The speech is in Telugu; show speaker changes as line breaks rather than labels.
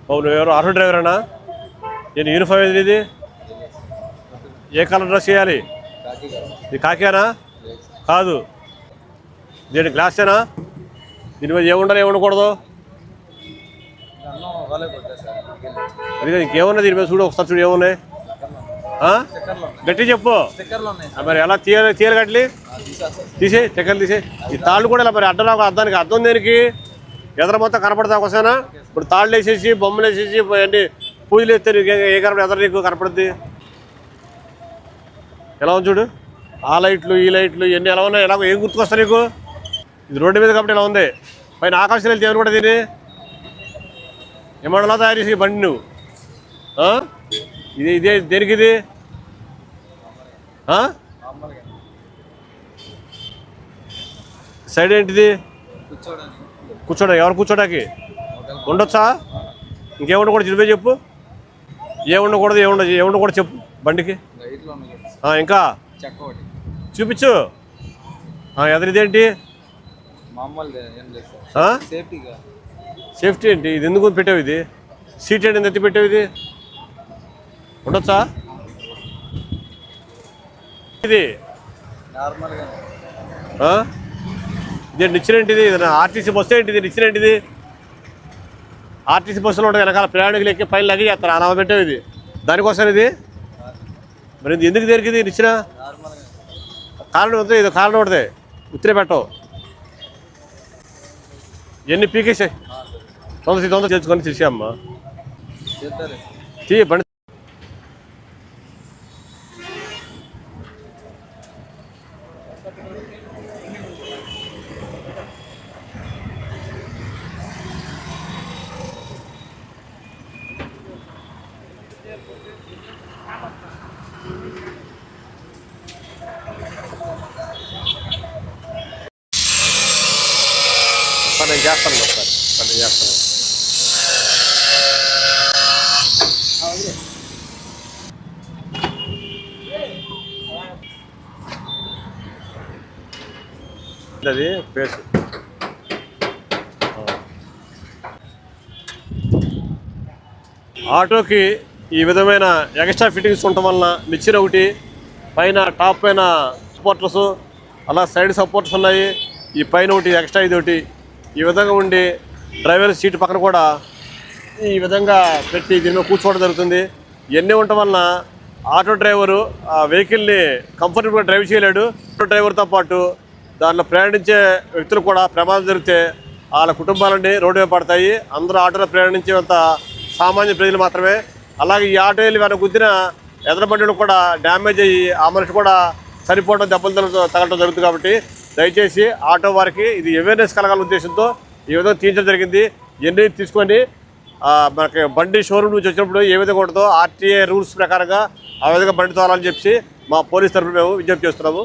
బాబు నువ్వెవరు ఆటో డ్రైవరేనా? నేను యూనిఫామ్ ఏది ఇది? ఏ కలర్ డ్రెస్ వేయాలి? ఇది కాకేనా? కాదు. దీని గ్లాసేనా? దీని మీద ఏముండాలి ఏముండకూడదు? అది ఇంకేమున్నాయి దీని మీద? చూడు ఒకసారి చూడు ఏమున్నాయి. గట్టి చెప్పు మరి. ఎలా తీయాలి గట్లి? తీసే చక్కెరలు తీసే. ఈ తాళ్ళు కూడా ఇలా మరి అడ్డం అద్దానికి అర్థం దేనికి? ఎదర మొత్తం కనపడతా ఒకసారి. ఇప్పుడు తాళ్ళు వేసేసి బొమ్మలు వేసేసి అన్ని పూజలు వేస్తే నీకు ఏ కనపడి ఎదర నీకు కనపడుద్ది? ఎలా ఉంది చూడు. ఆ లైట్లు ఈ లైట్లు ఇవన్నీ ఎలా ఉన్నాయి? ఎలాగో ఏం గుర్తుకొస్తాయి నీకు? ఇది రోడ్డు మీద కాబట్టి ఇలా ఉంది. పైన ఆకాశం వెళ్తే ఏమని కూడా దీన్ని ఏమన్నా తయారు చేసి బండి నువ్వు ఇదే దేనికి ఇది? సైడ్ ఏంటిది? కూర్చోడానికి. ఎవరు కూర్చోడానికి ఉండొచ్చా? ఇంకేముండకూడదు చిరుపే చెప్పు. ఏముండకూడదు ఏముండకూడదు చెప్పు బండికి. ఇంకా చూపించు. ఎదురుదేంటి? సేఫ్టీ ఏంటి? ఇది ఎందుకు పెట్టావు? ఇది సీట్ ఏంటి ఎత్తి పెట్టావు? ఇది ఉండొచ్చా? ఇది ఇది నిచ్చిన ఏంటిది? ఆర్టీసీ బస్సు ఏంటిది? నిచ్చిన ఏంటిది? ఆర్టీసీ బస్సులో ఉంటుంది వెనకాల ప్రయాణికులు ఎక్కి పైన లగేజ్ చేస్తారు. అలా పెట్టావు ఇది దానికోసం. ఇది మరి ఎందుకు దేనికి నిచ్చిన? కారణం ఉంటుంది. ఇది కారణం ఉంటుంది. ఉత్తిరే పెట్టవు. ఎన్ని పీకేసాయి తొందర తెచ్చుకొని తీసేయమ్మా. తీయ బండి. నేను చేస్తాను ఒకసారి. నేను చేస్తాను. అది పేసు ఆటోకి ఈ విధమైన ఎక్స్ట్రా ఫిట్టింగ్స్ ఉండటం వలన నిచ్చెన ఒకటి, పైన టాప్ పైన సపోర్టర్స్, అలా సైడ్ సపోర్టర్స్ ఉన్నాయి. ఈ పైన ఒకటి ఎక్స్ట్రా ఇది ఒకటి ఈ విధంగా ఉండి డ్రైవర్ సీట్ పక్కన కూడా ఈ విధంగా పెట్టి దీని మీద కూర్చోవడం జరుగుతుంది. ఇవన్నీ ఉండటం వలన ఆటో డ్రైవరు ఆ వెహికల్ని కంఫర్టబుల్గా డ్రైవ్ చేయలేడు. ఆటో డ్రైవర్తో పాటు దాంట్లో ప్రయాణించే వ్యక్తులు కూడా ప్రమాదం జరిగితే వాళ్ళ కుటుంబాలన్నీ రోడ్డు మీద పడతాయి. అందరూ ఆటోలో ప్రయాణించేంత సామాన్య ప్రజలు మాత్రమే. అలాగే ఈ ఆటో వెళ్ళి వెనక గుద్దిన ఎదర బండిని కూడా డ్యామేజ్ అయ్యి ఆ మనిషి కూడా చనిపోవడం, దెబ్బలు తగలటం జరుగుతుంది. కాబట్టి దయచేసి ఆటో వారికి ఇది అవేర్నెస్ కలగాల ఉద్దేశంతో ఈ విధంగా తీర్చడం జరిగింది. ఇవన్నీ తీసుకొని మనకి బండి షోరూమ్ నుంచి వచ్చినప్పుడు ఏ విధంగా ఉంటుందో ఆర్టీఏ రూల్స్ ప్రకారంగా ఆ విధంగా బండి తోలాలని చెప్పి మా పోలీస్ తరఫున మేము విజ్ఞప్తి చేస్తున్నాము.